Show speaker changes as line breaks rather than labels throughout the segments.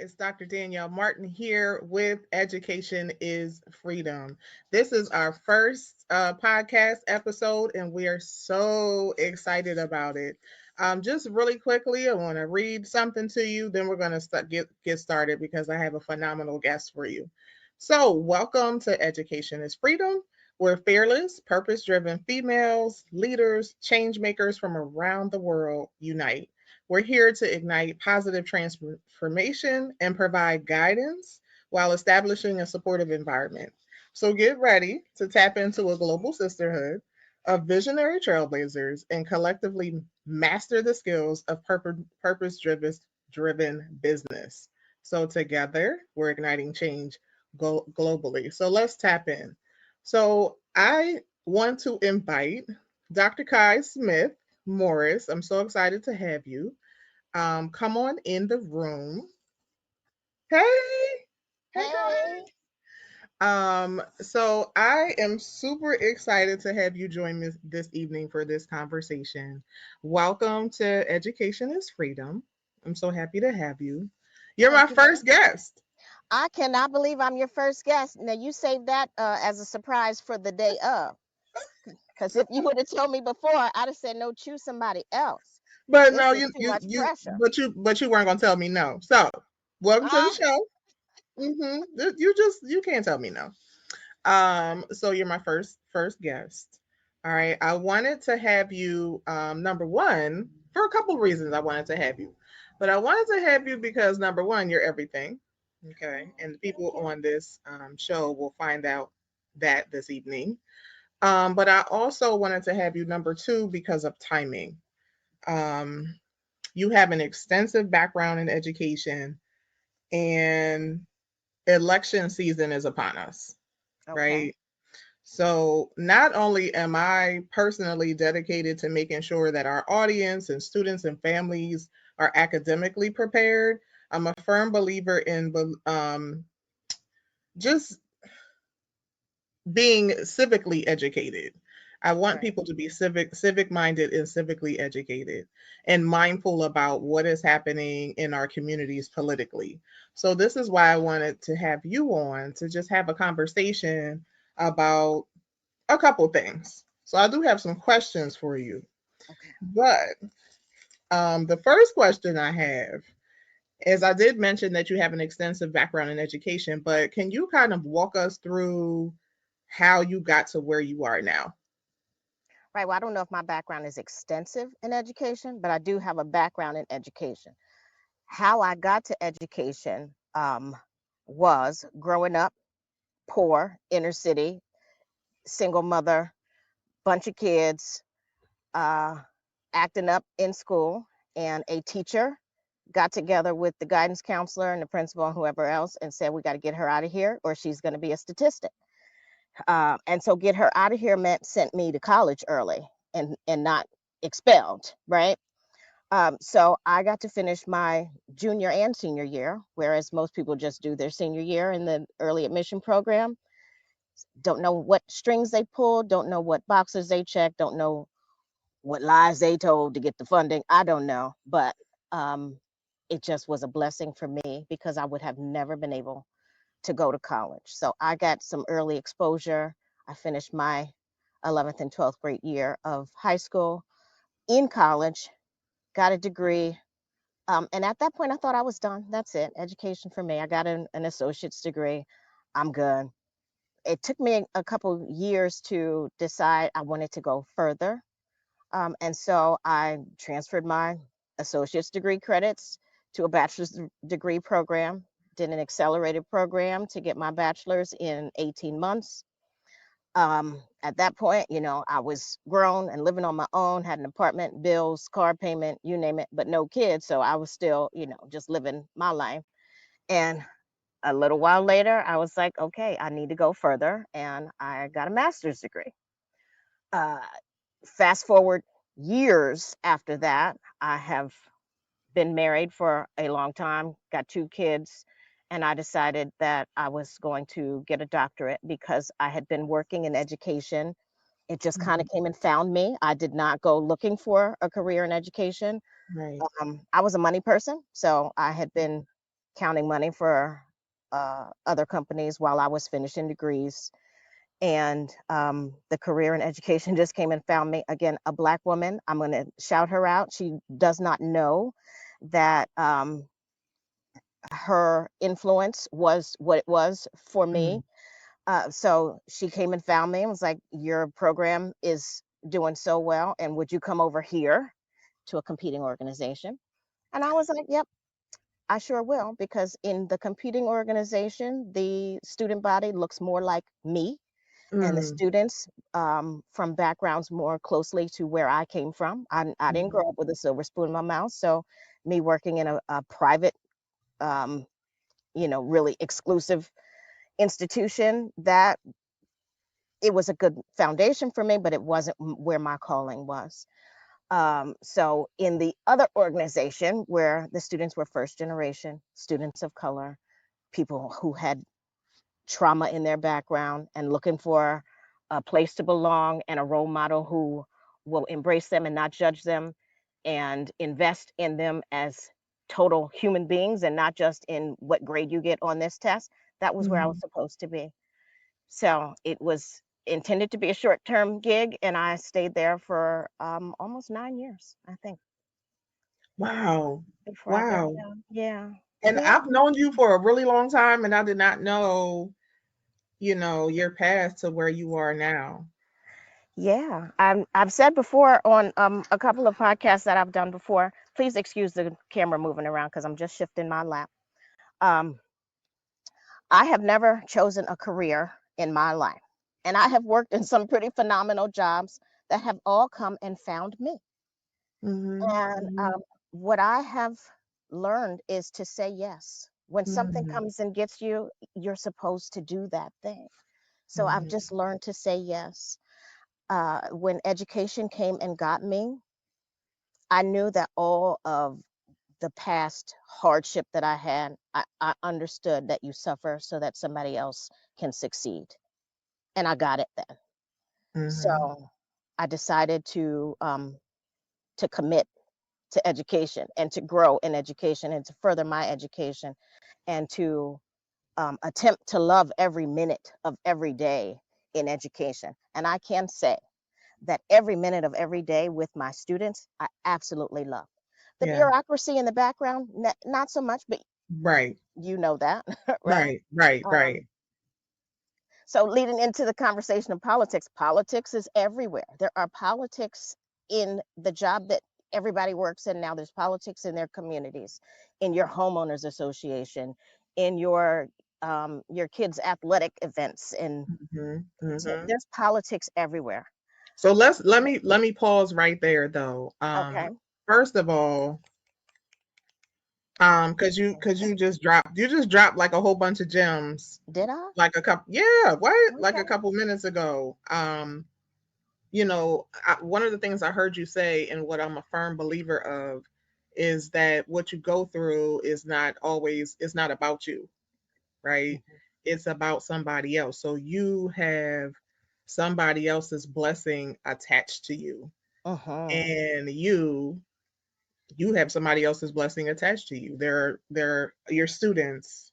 It's Dr. Danielle Martin here with Education is Freedom. This is our first podcast episode, and we are so excited about it. Just really quickly, I want to read something to you, then we're going to get started because I have a phenomenal guest for you. So, welcome to Education is Freedom. We're fearless, purpose driven females, leaders, change makers from around the world unite. We're here to ignite positive transformation and provide guidance while establishing a supportive environment. So get ready to tap into a global sisterhood of visionary trailblazers and collectively master the skills of purpose driven business. So together, we're igniting change globally. So let's tap in. So I want to invite Dr. Cai Smith-Morris. I'm so excited to have you. Come on in the room. Hey, hey,
Hey,
so I am super excited to have you join me this evening for this conversation. Welcome to Education is Freedom. I'm so happy to have you. You're my
thank you.
first guest.
I cannot believe I'm your first guest. Now you saved that as a surprise for the day of, because if you would have told me before, I'd have said no, choose somebody else.
But
This
no,
is too much pressure.
but you weren't gonna tell me no. So welcome to the
Ah,
show. You can't tell me no. So you're my first guest. All right. I wanted to have you number one for a couple of reasons I wanted to have you. But I wanted to have you because number one, you're everything. Okay. And the people
thank
on this show will find out that this evening. But I also wanted to have you number two because of timing. Um, you have an extensive background in education, and election season is upon us,
you. Okay.
right? So, not only am I personally dedicated to making sure that our audience and students and families are academically prepared, I'm a firm believer in just being civically educated. I want
Right.
people to be civic minded and civically educated and mindful about what is happening in our communities politically. So this is why I wanted to have you on to just have a conversation about a couple things. So I do have some questions for you.
Okay.
But the first question I have is I did mention that you have an extensive background in education, but can you kind of walk us through how you got to where you are now?
Right. Well, I don't know if my background is extensive in education, but I do have a background in education. How I got to education was growing up poor, inner city, single mother, bunch of kids, uh, acting up in school, and a teacher got together with the guidance counselor and the principal and whoever else and said, we got to get her out of here or she's going to be a statistic. And so get her out of here meant sent me to college early and not expelled, right? So I got to finish my junior and senior year, whereas most people just do their senior year in the early admission program. Don't know what strings they pulled, don't know what boxes they checked, don't know what lies they told to get the funding. I don't know, but um, it just was a blessing for me because I would have never been able to go to college. So I got some early exposure. I finished my 11th and 12th grade year of high school in college, got a degree. And at that point, I thought I was done. That's it. Education for me. I got an associate's degree. I'm good. It took me a couple years to decide I wanted to go further. And so I transferred my associate's degree credits to a bachelor's degree program, did an accelerated program to get my bachelor's in 18 months. At that point, I was grown and living on my own, had an apartment, bills, car payment, you name it, but no kids. So I was still, just living my life. And a little while later, I was like, okay, I need to go further. And I got a master's degree. Uh, Fast forward years after that, I have been married for a long time, got two kids, and I decided that I was going to get a doctorate because I had been working in education. It just kind
Mhm.
of came and found me. I did not go looking for a career in education.
Right.
I was a money person, so I had been counting money for other companies while I was finishing degrees. And the career in education just came and found me. Again, a Black woman. I'm going to shout her out. She does not know that her influence was what it was for me.
Mm,
So she came and found me and was like, "Your program is doing so well, and would you come over here to a competing organization?" And I was like, "Yep, I sure will," because in the competing organization, the student body looks more like me, and the
mm,
students from backgrounds more closely to where I came from. I didn't
mhm,
grow up with a silver spoon in my mouth, so me working in a private, um, really exclusive institution, that it was a good foundation for me, but it wasn't where my calling was. So in the other organization where the students were first generation students of color, people who had trauma in their background and looking for a place to belong and a role model who will embrace them and not judge them and invest in them as total human beings and not just in what grade you get on this test, that was where I was
mhm.
supposed to be. So it was intended to be a short term gig, and I stayed there for almost 9 years, I think,
Wow.
before I burned
Wow.
out. Yeah.
And
Yeah.
I've known you for a really long time, and I did not know, your path to where you are now.
Yeah. I've said before on a couple of podcasts that I've done before, please excuse the camera moving around because I'm just shifting my lap. Um, I have never chosen a career in my life. And I have worked in some pretty phenomenal jobs that have all come and found me.
Mhm,
And
mhm,
what I have learned is to say yes. When something
mhm,
comes and gets you, you're supposed to do that thing. So I've
mhm,
just learned to say yes. When education came and got me, I knew that all of the past hardship that I had, I understood that you suffer so that somebody else can succeed. And I got it then.
mhm.
So I decided to commit to education and to grow in education and to further my education and to attempt to love every minute of every day in education. And I can say that every minute of every day with my students, I absolutely love. The
Yeah.
bureaucracy in the background, not so much, but
Right.
you know that, right?
Right. Right.
Um,
Right.
so, leading into the conversation of politics, politics is everywhere. There are politics in the job that everybody works in now. There's politics in their communities, in your homeowners association, in your kids' athletic events, and
Mhm,
so
mhm.
there's politics everywhere.
So let me pause right there though.
Okay,
First of all, because you just dropped like a whole bunch of gems
did I?
like a couple, yeah, what, like a
Okay.
couple minutes ago. One of the things I heard you say, and what I'm a firm believer of, is that what you go through is not about you, right? It's about somebody else. So you have somebody else's blessing attached to you,
Mm-hmm.
and you have somebody else's blessing attached to you. They're your students,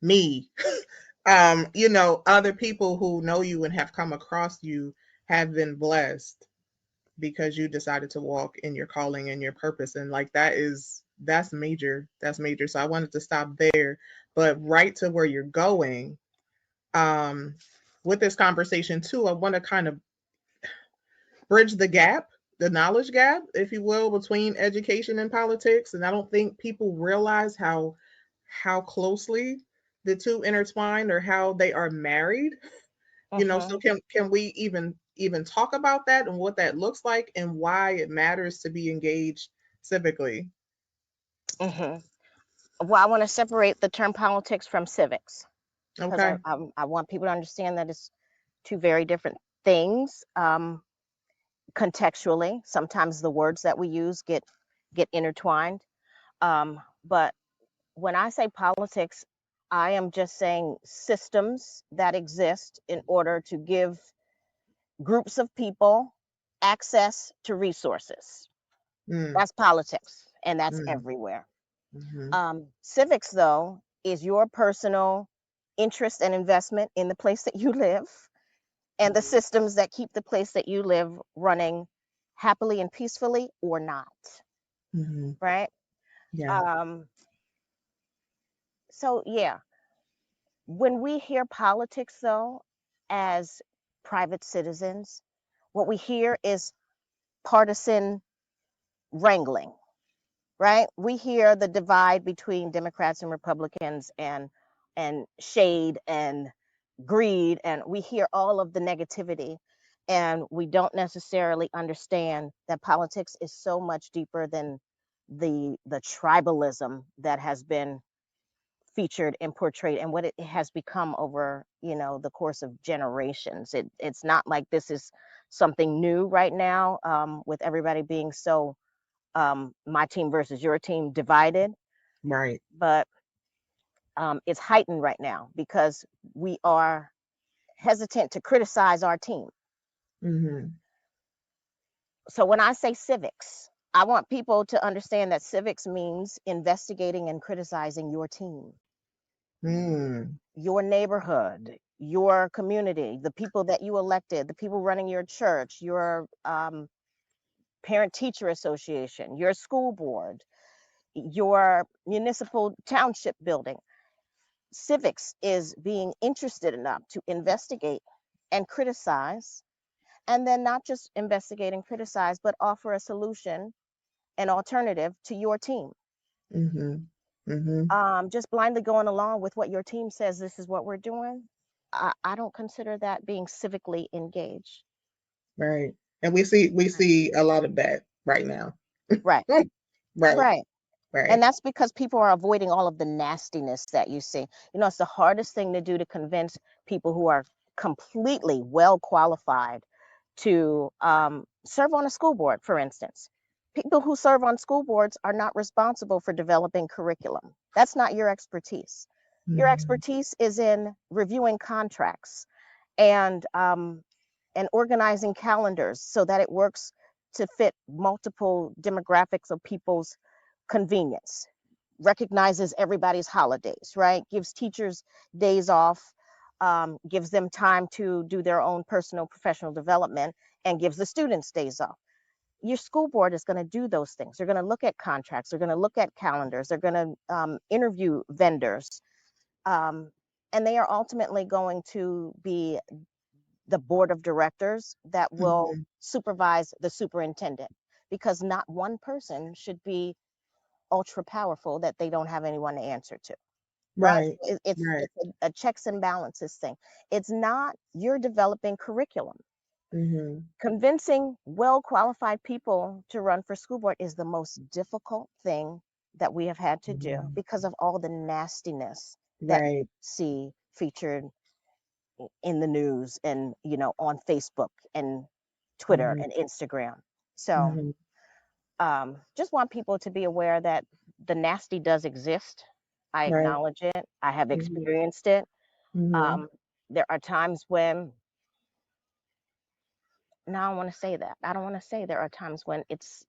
me, other people who know you and have come across you have been blessed because you decided to walk in your calling and your purpose. And like that's major. That's major. So I wanted to stop there, but right to where you're going, um, with this conversation too, I want to kind of bridge the gap, the knowledge gap, if you will, between education and politics. And I don't think people realize how closely the two intertwine or how they are married. So
Mm-hmm.
can we even talk about that and what that looks like and why it matters to be engaged civically?
Mm-hmm. Well, I want to separate the term politics from civics because
Okay.
I want people to understand that it's two very different things. Contextually, sometimes the words that we use get intertwined. But when I say politics, I am just saying systems that exist in order to give groups of people access to resources.
Mm,
That's politics, and that's
mm,
everywhere.
Mhm.
Civics, though, is your personal interest and investment in the place that you live and the
Mhm.
systems that keep the place that you live running happily and peacefully or not,
Mhm.
right?
Yeah.
Um, so, yeah, when we hear politics, though, as private citizens, what we hear is partisan wrangling, right? We hear the divide between Democrats and Republicans and shade and greed, and we hear all of the negativity, and we don't necessarily understand that politics is so much deeper than the tribalism that has been featured and portrayed and what it has become over, the course of generations. It's not like this is something new right now, with everybody being so, my team versus your team divided,
Right.
but it's heightened right now because we are hesitant to criticize our team.
Mhm.
So when I say civics, I want people to understand that civics means investigating and criticizing your team,
Mm.
your neighborhood, your community, the people that you elected, the people running your church, your parent teacher association, your school board, your municipal township building. Civics is being interested enough to investigate and criticize, and then not just investigate and criticize, but offer a solution, an alternative to your team.
Mhm. Mhm.
Just blindly going along with what your team says, this is what we're doing. I don't consider that being civically engaged.
Right. And we see a lot of that right now.
Right,
Right.
right. And
Right.
that's because people are avoiding all of the nastiness that you see. It's the hardest thing to do to convince people who are completely well qualified to serve on a school board, for instance. People who serve on school boards are not responsible for developing curriculum. That's not your expertise. Your
Mhm.
expertise is in reviewing contracts and organizing calendars so that it works to fit multiple demographics of people's convenience, recognizes everybody's holidays, right? Gives teachers days off, gives them time to do their own personal professional development, and gives the students days off. Your school board is going to do those things. They're going to look at contracts, they're going to look at calendars, they're going to interview vendors, um, and they are ultimately going to be the board of directors that will
Mhm.
supervise the superintendent, because not one person should be ultra powerful that they don't have anyone to answer to, right?
Right. Right.
It's a checks and balances thing. It's not you're developing curriculum.
Mhm.
Convincing well qualified people to run for school board is the most difficult thing that we have had to do
Mhm.
because of all the nastiness that you
Right.
see featured in the news and on Facebook and Twitter
Mhm.
and Instagram. So
Mhm.
just want people to be aware that the nasty does exist. I
Right.
acknowledge it. I have
Mhm.
experienced it.
Mhm.
Um, there are times when, no, I don't want to say that. I don't want to say there are times when it's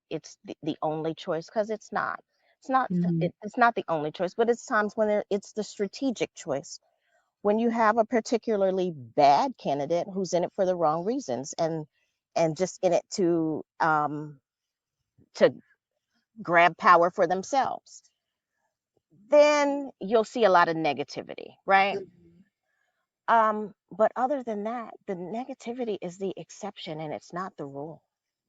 the only choice, because it's not.
Mhm.
It's not the only choice, but it's times when it's the strategic choice. When you have a particularly bad candidate who's in it for the wrong reasons and just in it to grab power for themselves, then you'll see a lot of negativity, right?
Mhm.
But other than that, the negativity is the exception and it's not the rule.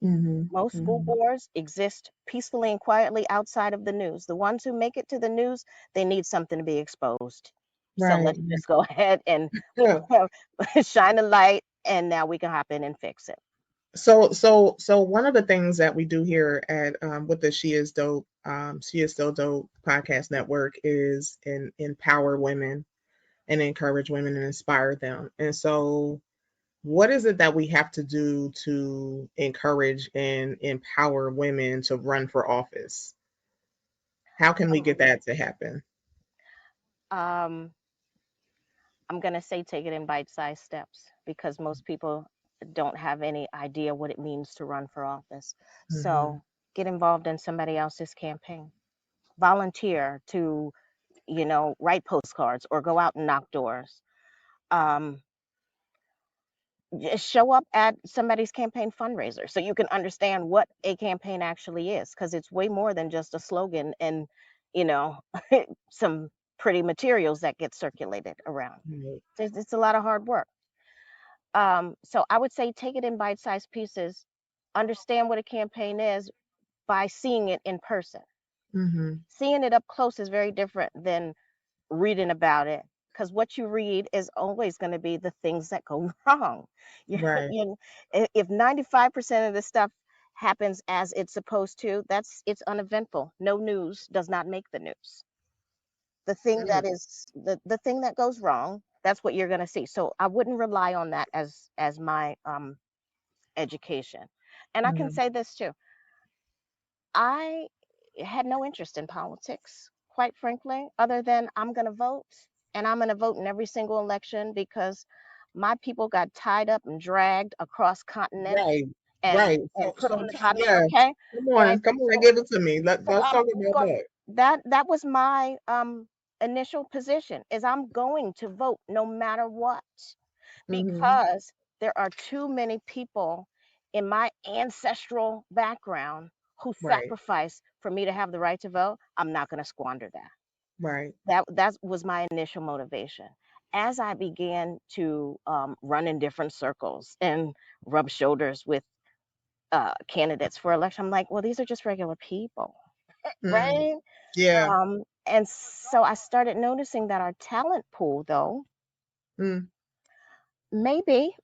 Mhm.
Most school
Mhm.
boards exist peacefully and quietly outside of the news. The ones who make it to the news, they need something to be exposed. So
Right.
let's just go ahead and
Yeah.
shine a light, and now we can hop in and fix it.
So one of the things that we do here at with the She Is Still Dope podcast network is empower women and encourage women and inspire them. And so what is it that we have to do to encourage and empower women to run for office? How can we
Um,
get that to happen?
um, I'm going to say take it in bite-sized steps, because most people don't have any idea what it means to run for office.
Hmm.
So get involved in somebody else's campaign. volunteer, to, write postcards or go out and knock doors. Um, just show up at somebody's campaign fundraiser so you can understand what a campaign actually is, because it's way more than just a slogan and, you know, some pretty materials that get circulated around.
Right.
It's a lot of hard work. So I would say take it in bite-sized pieces, understand what a campaign is by seeing it in person.
Mm-hmm.
Seeing it up close is very different than reading about it, because what you read is always going to be the things that go wrong. You,
Right.
you, if 95% of the stuff happens as it's supposed to, it's uneventful. No news does not make the news. The thing
Mm-hmm.
that is the thing that goes wrong, that's what you're going to see. So I wouldn't rely on that as my education. And I can
Mm-hmm.
say this too. I had no interest in politics, quite frankly, other than I'm going to vote, and I'm going to vote in every single election because my people got tied up and dragged across continents
Right.
and
Right.
and put on the bottom.
Yeah.
Okay, right.
Come on,
So
give it to me.
so
Let's
I'm
talk about
go,
that.
that was my initial position, is I'm going to vote no matter what,
Mm-hmm.
because there are too many people in my ancestral background who
Right.
sacrificed for me to have the right to vote. I'm not going to squander that.
Right.
That was my initial motivation. As I began to run in different circles and rub shoulders with candidates for election, I'm like, well, these are just regular people,
Mm.
right?
Yeah.
And so I started noticing that our talent pool, though,
Mm.
maybe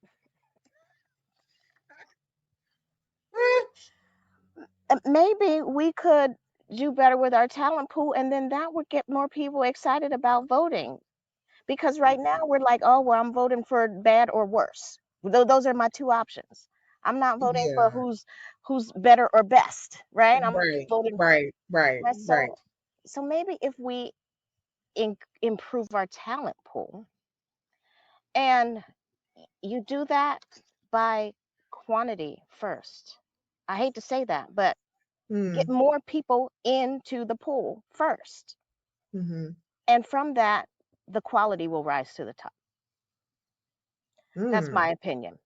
maybe we could do better with our talent pool, and then that would get more people excited about voting. Because right now we're like, oh, well, I'm voting for bad or worse. Those are my two options. I'm not voting for
Yeah.
who's better or best, right? I'm
Right.
voting.
Right. Right.
Right.
Right.
So maybe if we improve our talent pool, and you do that by quantity first. I hate to say that, but get
Mm.
more people into the pool first.
Mm-hmm.
And from that, the quality will rise to the top. That's
Mm.
my opinion.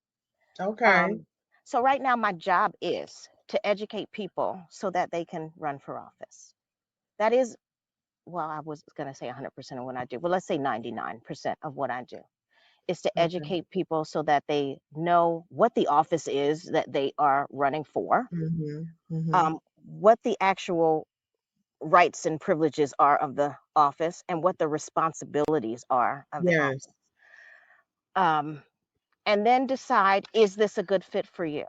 Okay.
Um, so right now, my job is to educate people so that they can run for office. That is, well, I was going to say 100% of what I do, but let's say 99% of what I do is to
Okay.
educate people so that they know what the office is that they are running for,
Mm-hmm. Mm-hmm.
what the actual rights and privileges are of the office, and what the responsibilities are of the
Yes.
office. Um, and then decide, is this a good fit for you?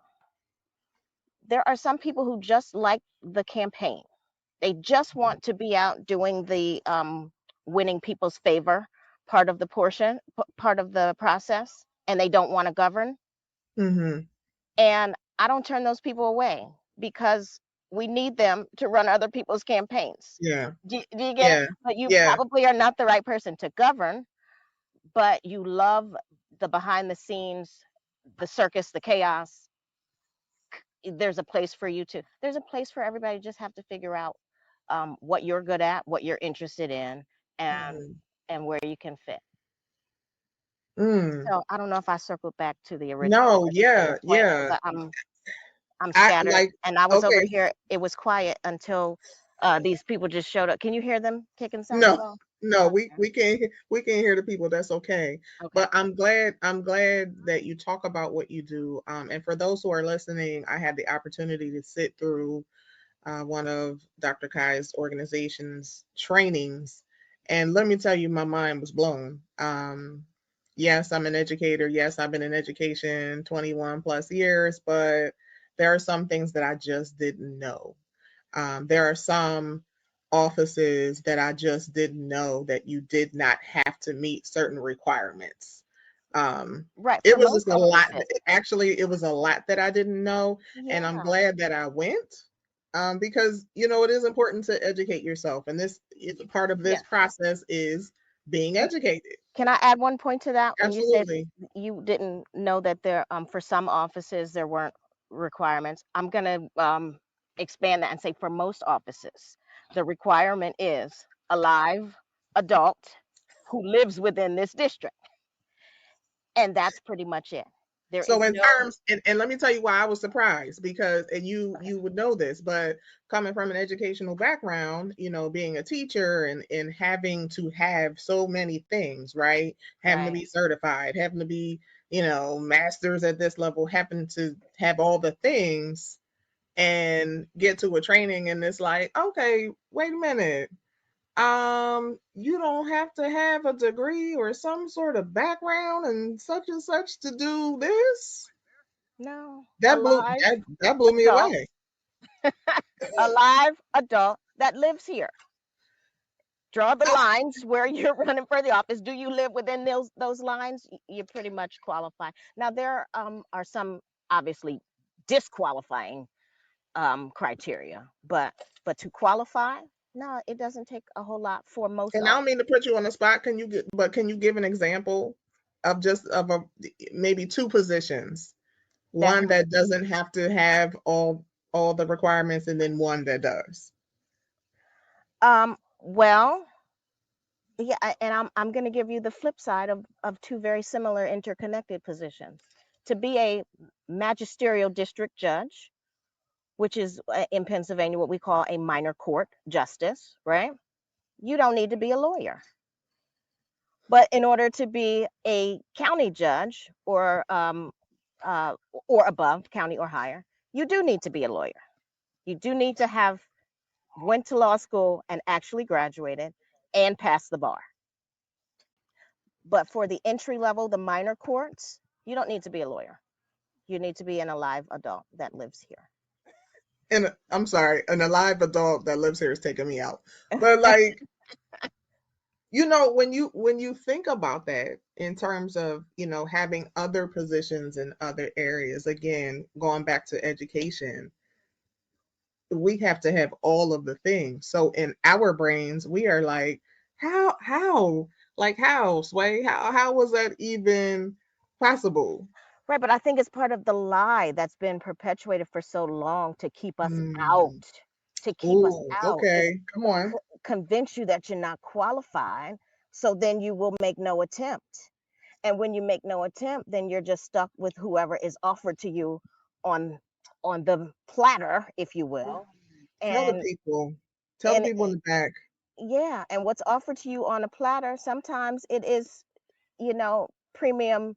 There are some people who just like the campaign. They just want to be out doing the winning people's favor part of the process, and they don't want to govern.
Mm-hmm.
And I don't turn those people away, because we need them to run other people's campaigns.
Yeah.
Do you get it?
Yeah.
But you
Yeah.
probably are not the right person to govern, but you love the behind the scenes, the circus, the chaos. There's a place for you to, there's a place for everybody. You just have to figure out what you're good at, what you're interested in, and
Mm.
where you can fit.
Mm.
So I don't know if I circled back to the original
No,
educator
yeah,
point,
yeah.
but I'm
I
scattered,
like
and I was over
okay.
here. It was quiet until these people just showed up. Can you hear them kicking some as
No,
well?
no,
Okay.
we can't hear the people. That's okay.
Okay.
But I'm glad that you talk about what you do. And for those who are listening, I had the opportunity to sit through one of Dr. Kai's organization's trainings, and let me tell you, my mind was blown. Yes, I'm an educator. Yes, I've been in education 21 plus years, but there are some things that I just didn't know. There are some offices that I just didn't know that you did not have to meet certain requirements. Um,
Right.
it
For
was
most
just a lot.
offices.
Actually, it was a lot that I didn't know, and I'm
Yeah.
glad that I went, because it is important to educate yourself, and this is part of this
Yes.
process is being educated.
Can I add one point to that? When you said
Absolutely.
you didn't know that there, for some offices there weren't requirements, I'm gonna expand that and say for most offices, The requirement is a live adult who lives within this district. And that's pretty much it. There
So
is
in
no.
terms, and let me tell you why I was surprised, because and
Okay.
you would know this, but coming from an educational background, being a teacher and having to have so many things, right? Having to
Right.
be certified, having to be, masters at this level, having to have all the things and get to a training and it's like, okay, wait a minute. You don't have to have a degree or some sort of background and such to do this.
No.
That blew
Alive
that blew me
adult,
away.
a live adult that lives here. Draw the
So,
lines where you're running for the office. Do you live within those lines? You pretty much qualify. Now there are some obviously disqualifying criteria, but to qualify, no, it doesn't take a whole lot for most
and I
of.
don't mean to put you on the spot. Can you give an example of just of a maybe two positions,
That
one that doesn't have to have all the requirements, and then one that does.
well, yeah, and I'm going to give you the flip side of two very similar interconnected positions. To be a magisterial district judge, which is in Pennsylvania what we call a minor court justice, right? You don't need to be a lawyer. But in order to be a county judge uh, or above, county or higher, you do need to be a lawyer. You do need to have went to law school and actually graduated and passed the bar. But for the entry level, the minor courts, you don't need to be a lawyer. You need to be an alive adult that lives here.
And I'm sorry, an alive adult that lives here is taking me out. But like, when you think about that in terms of, having other positions in other areas, again, going back to education, we have to have all of the things. So in our brains, we are like, how, Sway? How was that even possible?
Right, but I think it's part of the lie that's been perpetuated for so long to keep us out,
Mm.
to keep us
Ooh,
out. It's
okay. Come on.
convince you that you're not qualified, so then you will make no attempt. And when you make no attempt, then you're just stuck with whoever is offered to you on on the platter, if you will.
Tell the
And
people. Tell the
and
people in the back.
yeah, and what's offered to you on a platter, sometimes it is, premium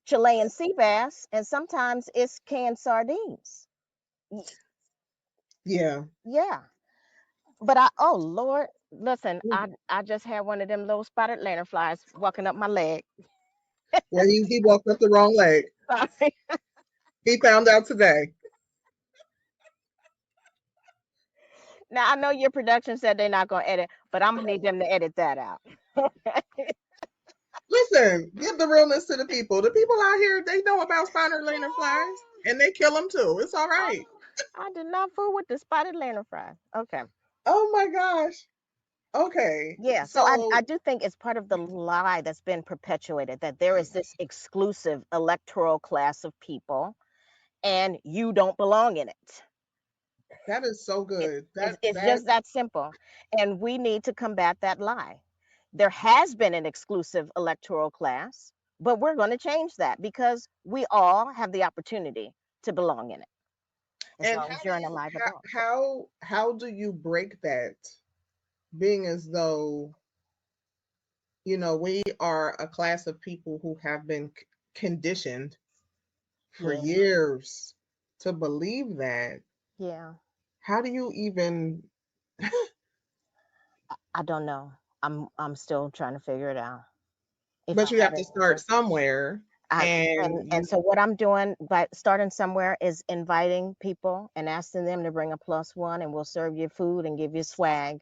Chilean sea bass, and sometimes it's canned sardines. Y-
Yeah.
Yeah, but oh Lord, listen, I just had one of them little spotted lanternflies walking up my leg.
Well, he walked up the wrong leg.
Sorry.
He found out today.
Now I know your production said they're not gonna edit, but I'm gonna need them to edit that out.
Listen, give the realness to the people. The people out here, they know about spinner lantern flies, and they kill them too. It's all
I,
right.
I did not fool with the spotted lanternfly. Okay.
Oh my gosh. Okay.
Yeah, so I
So
do think it's part of the lie that's been perpetuated that there is this exclusive electoral class of people and you don't belong in it.
that is so
It,
good.
it's
That
just that simple. And we need to combat that lie. There has been an exclusive electoral class, but we're going to change that because we all have the opportunity to belong in it as
and
long as you're an alive adult.
how do you break that? Being as though we are a class of people who have been conditioned for
Yeah,
years to believe that.
yeah.
How do you even
I don't know. I'm still trying to figure it out. If I
but you
had
have to
an
start
answer.
somewhere and
And
you
so what I'm doing by starting somewhere is inviting people and asking them to bring a plus one, and we'll serve you food and give you swag.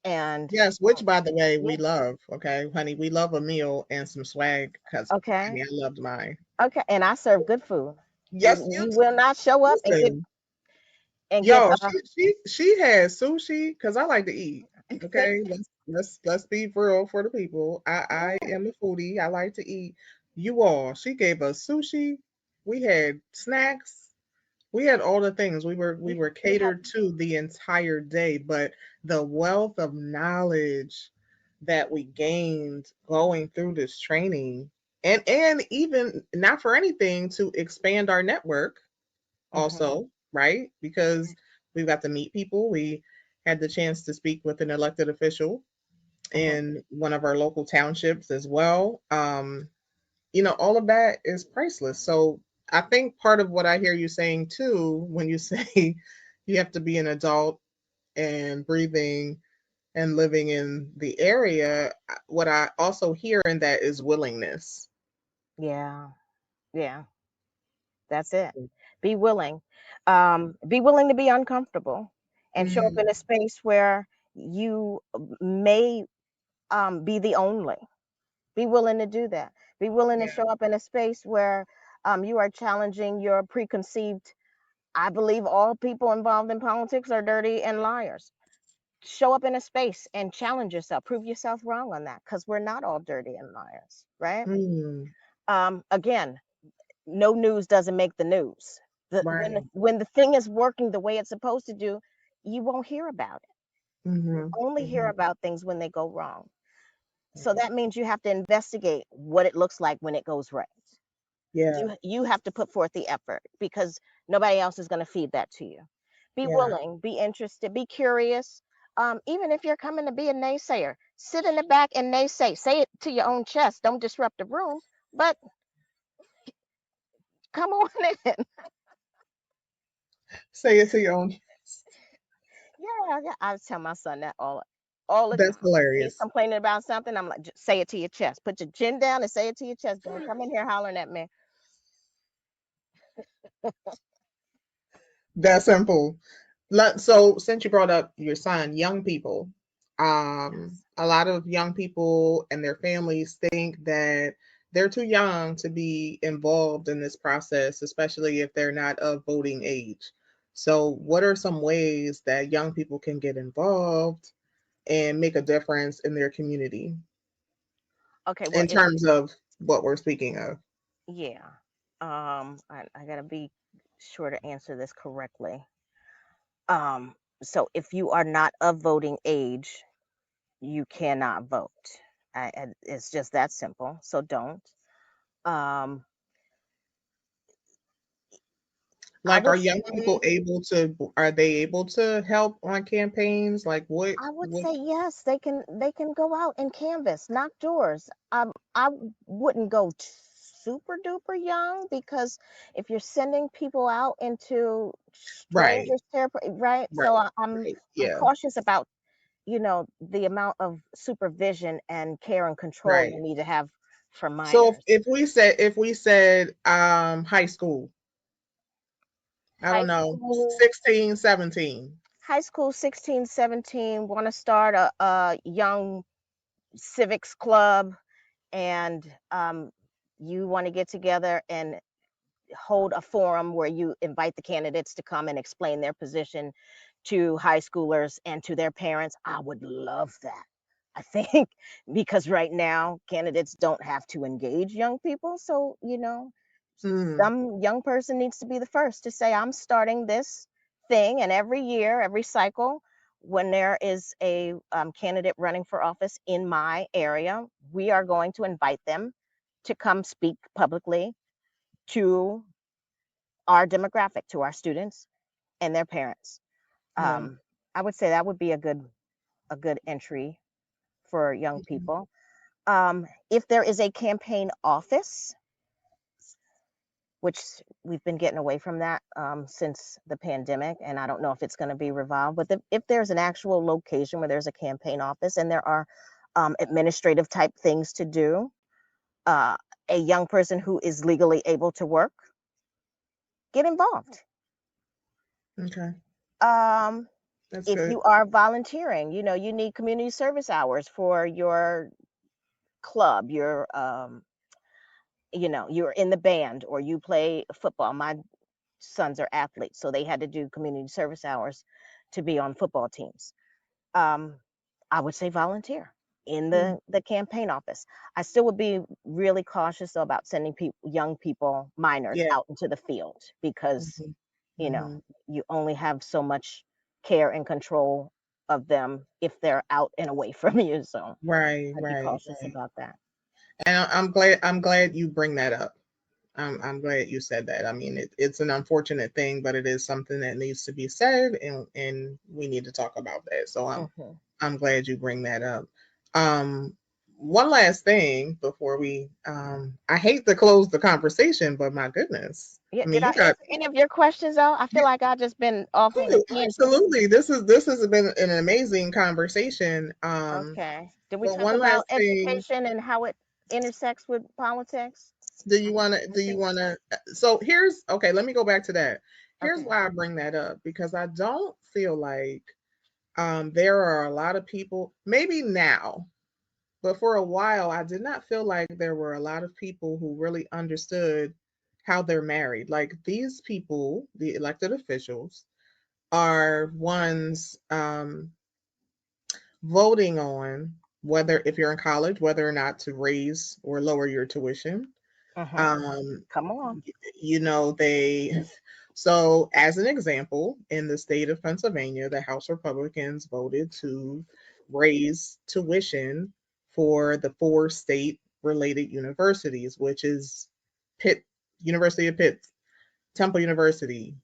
And
yes, which by the way we
yeah,
love, okay, honey, we love a meal and some swag because
okay,
honey, I loved mine.
okay, and I serve good food.
Yes,
You will not show up and
listen.
get
Yo, she has sushi because I like to eat. Okay, let's be real for the people. I
yeah,
am a foodie. I like to eat. You all, she gave us sushi. We had snacks. We had all the things. We were
We had.
catered to the entire day, but the wealth of knowledge that we gained going through this training, and even not for anything, to expand our network
Mhm.
also, right? Because we got to meet people. We had the chance to speak with an elected official
Mhm.
in one of our local townships as well. All of that is priceless. So I think part of what I hear you saying too, when you say you have to be an adult and breathing and living in the area, what I also hear in that is willingness.
Yeah. Yeah. That's it. Be willing. Be willing to be uncomfortable and show up in
Mm,
a space where you may be the only. Be willing to do that. Be willing to
yeah.
show up in a space where you are challenging your preconceived. I believe all people involved in politics are dirty and liars. Show up in a space and challenge yourself. Prove yourself wrong on that because we're not all dirty and liars, right?
Mm,
Again, no news doesn't make the news.
right.
When the thing is working the way it's supposed to do, you won't hear about it. You
Hmm.
only hear
Hmm.
about things when they go wrong. So that means you have to investigate what it looks like when it goes right.
Yeah.
You have to put forth the effort because nobody else is going to feed that to you. Be
Yeah.
willing, be interested, be curious. Even if you're coming to be a naysayer, sit in the back and naysay. Say it to your own chest. Don't disrupt the room, but come on in.
Say it to your own.
Yeah, yeah. I tell my son that all the
That's
time. He's
hilarious.
complaining about something. I'm like, "Just say it to your chest. Put your chin down and say it to your chest. Don't come in here hollering at me."
That simple. So since you brought up your son, young people,
Yes.
a lot of young people and their families think that they're too young to be involved in this process, especially if they're not of voting age. So, what are some ways that young people can get involved and make a difference in their community
Okay. Well,
in terms of what we're speaking of?
yeah. I gotta be sure to answer this correctly. So if you are not of voting age, you cannot vote. It's just that simple. So don't. Um, I
Like,
would
are young people
say
able to? Are they able to help on campaigns? Like, what?
I would
What?
say yes, they can go out and canvas, knock doors. I wouldn't go super duper young because if you're sending people out into
Right.
strangers territory, right?
Right.
So
Right.
I'm
Yeah.
cautious about the amount of supervision and care and control
Right.
you need to have for
So
minors.
if we said high school, I
High
don't know,
school
16, 17.
high school 16, 17 want to start a young civics club and you want to get together and hold a forum where you invite the candidates to come and explain their position to high schoolers and to their parents, I would love that. I think because right now candidates don't have to engage young people. So,
Mm,
some young person needs to be the first to say, I'm starting this thing. And every year, every cycle, when there is a candidate running for office in my area, we are going to invite them to come speak publicly to our demographic, to our students and their parents.
yeah.
Um, I would say that would be a good entry for young people. If there is a campaign office, which we've been getting away from that since the pandemic, and I don't know if it's going to be revived. But if there's an actual location where there's a campaign office and there are administrative type things to do, uh, a young person who is legally able to work, get involved.
Okay.
Um,
That's
if
good.
you are volunteering, you need community service hours for your club, you're in the band or you play football. My sons are athletes, so they had to do community service hours to be on football teams. Um, I would say volunteer in
Mm,
the campaign office. I still would be really cautious though about sending young people, minors,
yeah.
out into the field because
Hmm.
You know,
Hmm.
you only have so much care and control of them if they're out and away from you. So
Right,
I'd be
right,
cautious
right.
about that.
And I'm glad you bring that up. I'm glad you said that. I mean, it's an unfortunate thing, but it is something that needs to be said, and we need to talk about that. So
Hmm.
I'm glad you bring that up. Um, one last thing before we, I hate to close the conversation, but my goodness,
Yeah,
I
did
mean,
I
you got
answer any of your questions though? I feel like I just been off on a
oh,
tangent.
absolutely. This has been an amazing conversation.
Okay. Did we
But
talk
one
about
last thing,
education and how it intersects with politics?
do you
See?
want to, so here's, okay, let me go back to that. Here's
Okay.
why I bring that up, because I don't feel like there are a lot of people, maybe now, but for a while, I did not feel like there were a lot of people who really understood how they're married. Like these people, the elected officials, are ones voting on whether, if you're in college, whether or not to raise or lower your tuition.
Mm-hmm.
Um,
Come on.
you know, they, so as an example, in the state of Pennsylvania, the House Republicans voted to raise tuition for the four state related universities, which is Pitt, University of Pitt, Temple University,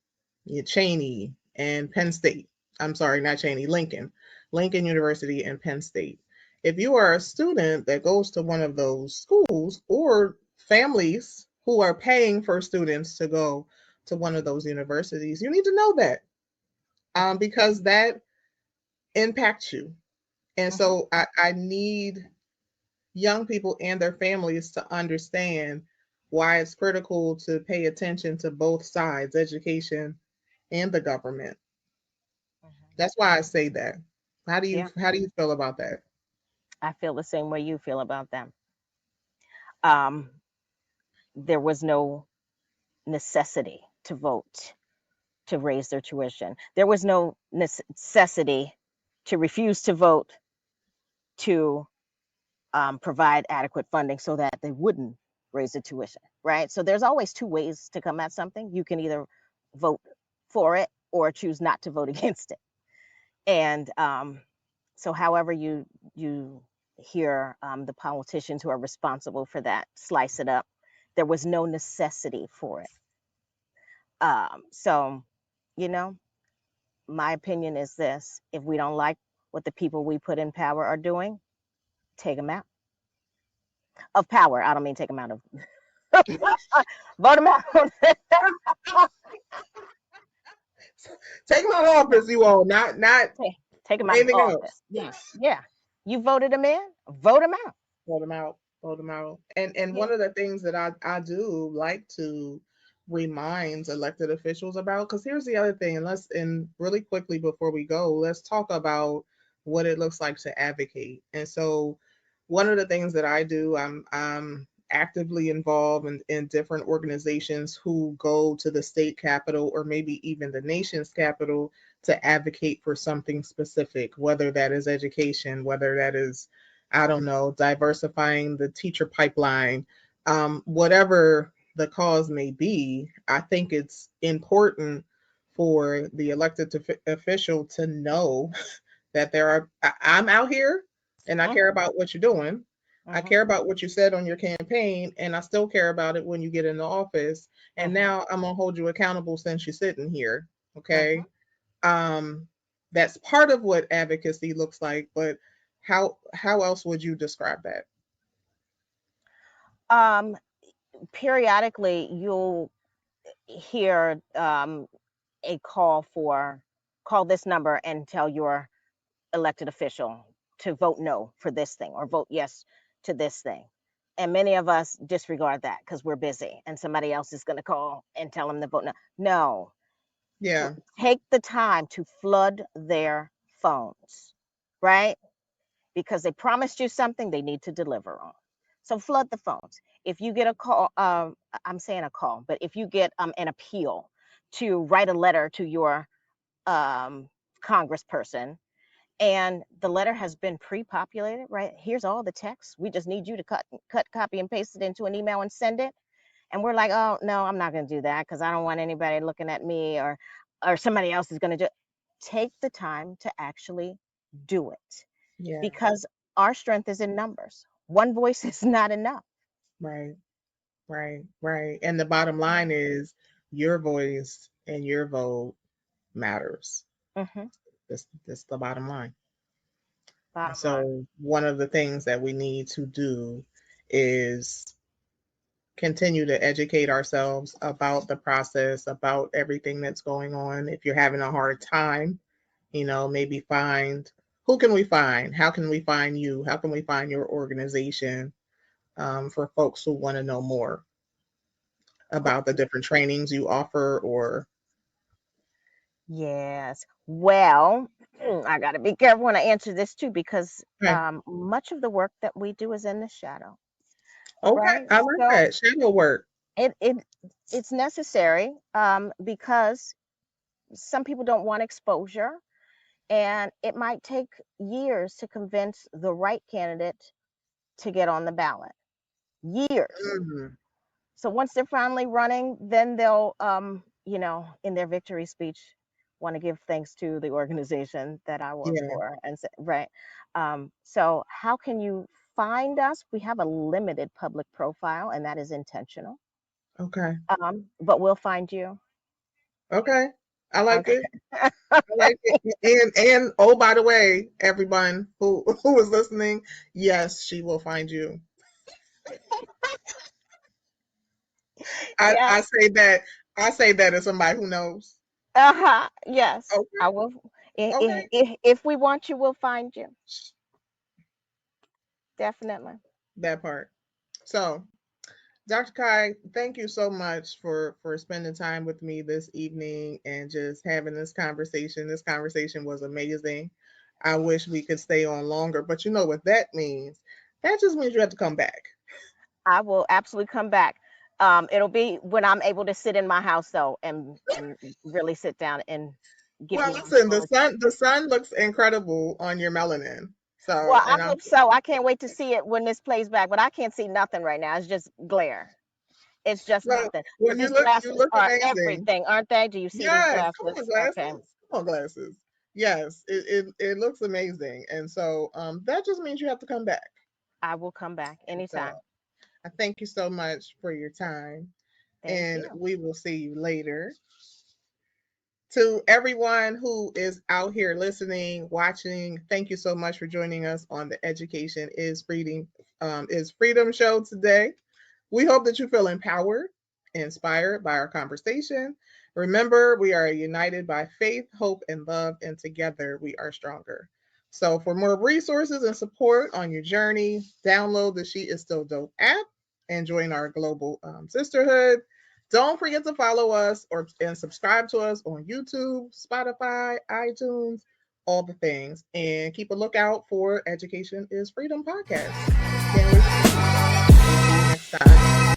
Cheney, and Penn State. I'm sorry, not Cheney, Lincoln, Lincoln University, and Penn State. If you are a student that goes to one of those schools, or families who are paying for students to go to one of those universities, you need to know that,
Mm-hmm.
because that impacts you. And
Mm-hmm.
so I need young people and their families to understand why it's critical to pay attention to both sides, education and the government.
Hmm.
That's why I say that.
Yeah,
How do you feel about that?
I feel the same way you feel about them. Um, there was no necessity to vote to raise their tuition. There was no necessity to refuse to vote to provide adequate funding so that they wouldn't raise the tuition, right? So there's always two ways to come at something. You can either vote for it or choose not to vote against it. And so, however you hear the politicians who are responsible for that slice it up, there was no necessity for it. So, you know, my opinion is this: if we don't like what the people we put in power are doing, take them out of power. I don't mean take them out of vote them out.
Take them out of office, you all, not
Take them out of
anything
office.
else.
Yes, yeah. You voted them in, vote them out.
Vote them out. Vote them out. And
Yeah.
one of the things that I do like to remind elected officials about, because here's the other thing, and really quickly before we go, let's talk about what it looks like to advocate. And so one of the things that I do, I'm actively involved in different organizations who go to the state capitol or maybe even the nation's capital to advocate for something specific, whether that is education, whether that is, I don't know, diversifying the teacher pipeline, whatever the cause may be. I think it's important for the elected official to know that I'm out here and I care
Hmm.
about what you're doing. I
Hmm.
care about what you said on your campaign, and I still care about it when you get in the office. And
Hmm.
now I'm gonna hold you accountable since you're sitting here. Okay.
Hmm.
um, that's part of what advocacy looks like, but how else would you describe that?
Um, periodically, you'll hear a call for call this number and tell your elected official to vote no for this thing or vote yes to this thing. And many of us disregard that because we're busy and somebody else is going to call and tell them to vote no. No,
Yeah.
take the time to flood their phones, right? Because they promised you something they need to deliver on. So flood the phones. If you get a call, I'm saying a call, but if you get an appeal to write a letter to your um, congressperson and the letter has been pre-populated, right? Here's all the text. We just need you to cut, copy, and paste it into an email and send it. And we're like, oh no, I'm not going to do that because I don't want anybody looking at me, or somebody else is going to do. Take the time to actually do it,
Yeah.
because our strength is in numbers. One voice is not enough.
Right. Right. Right. And the bottom line is your voice and your vote matters.
Hmm.
This the bottom line.
Bottom line.
So one of the things that we need to do is continue to educate ourselves about the process, about everything that's going on. If you're having a hard time, maybe find, who can we find? How can we find you? How can we find your organization, for folks who want to know more about the different trainings you offer? Or
Yes. Well, I got to be careful when I answer this too, because
okay,
much of the work that we do is in the shadow,
okay,
right?
I like
So
that shadow work.
it it's necessary, because some people don't want exposure, and it might take years to convince the right candidate to get on the ballot. Years.
Mhm.
So once they're finally running, then they'll, in their victory speech, want to give thanks to the organization that I work
Yeah.
for, and say, right. So how can you find us? We have a limited public profile, and that is intentional.
Okay.
But we'll find you.
Okay. I like
Okay.
it. I like it. And oh, by the way, everyone who is listening, yes, she will find you.
Yeah.
I say that, as somebody who knows.
Uh-huh. Yes,
Okay.
I will.
Okay.
If we want you, we'll find you. Definitely.
That part. So, Dr. Kai, thank you so much for spending time with me this evening and just having this conversation. This conversation was amazing. I wish we could stay on longer, but you know what that means? That just means you have to come back.
I will absolutely come back. It'll be when I'm able to sit in my house though, and really sit down and give
Well,
you my
listen,
full
the
attention.
sun looks incredible on your melanin.
Well,
So,
I
and I'm
hope so. I can't wait to see it when this plays back, but I can't see nothing right now. It's just glare. It's just
well,
nothing.
well,
But these
you
glasses
look
are
amazing.
everything, aren't they? Do you see these
Yes, come on,
glasses? Okay.
glasses. Come on, glasses. Yes, it looks amazing, and so that just means you have to come back.
I will come back
And so
anytime.
I thank you so much for your time,
Thank
and
you.
we will see you later. To everyone who is out here listening, watching, thank you so much for joining us on the Education is Freedom show today. We hope that you feel empowered, inspired by our conversation. Remember, we are united by faith, hope, and love, and together we are stronger. So, for more resources and support on your journey, download the She Is Still Dope app and join our global sisterhood. Don't forget to follow us and subscribe to us on YouTube, Spotify, iTunes, all the things. And keep a lookout for Education is Freedom podcast. Can't wait to see you. We'll see you next time.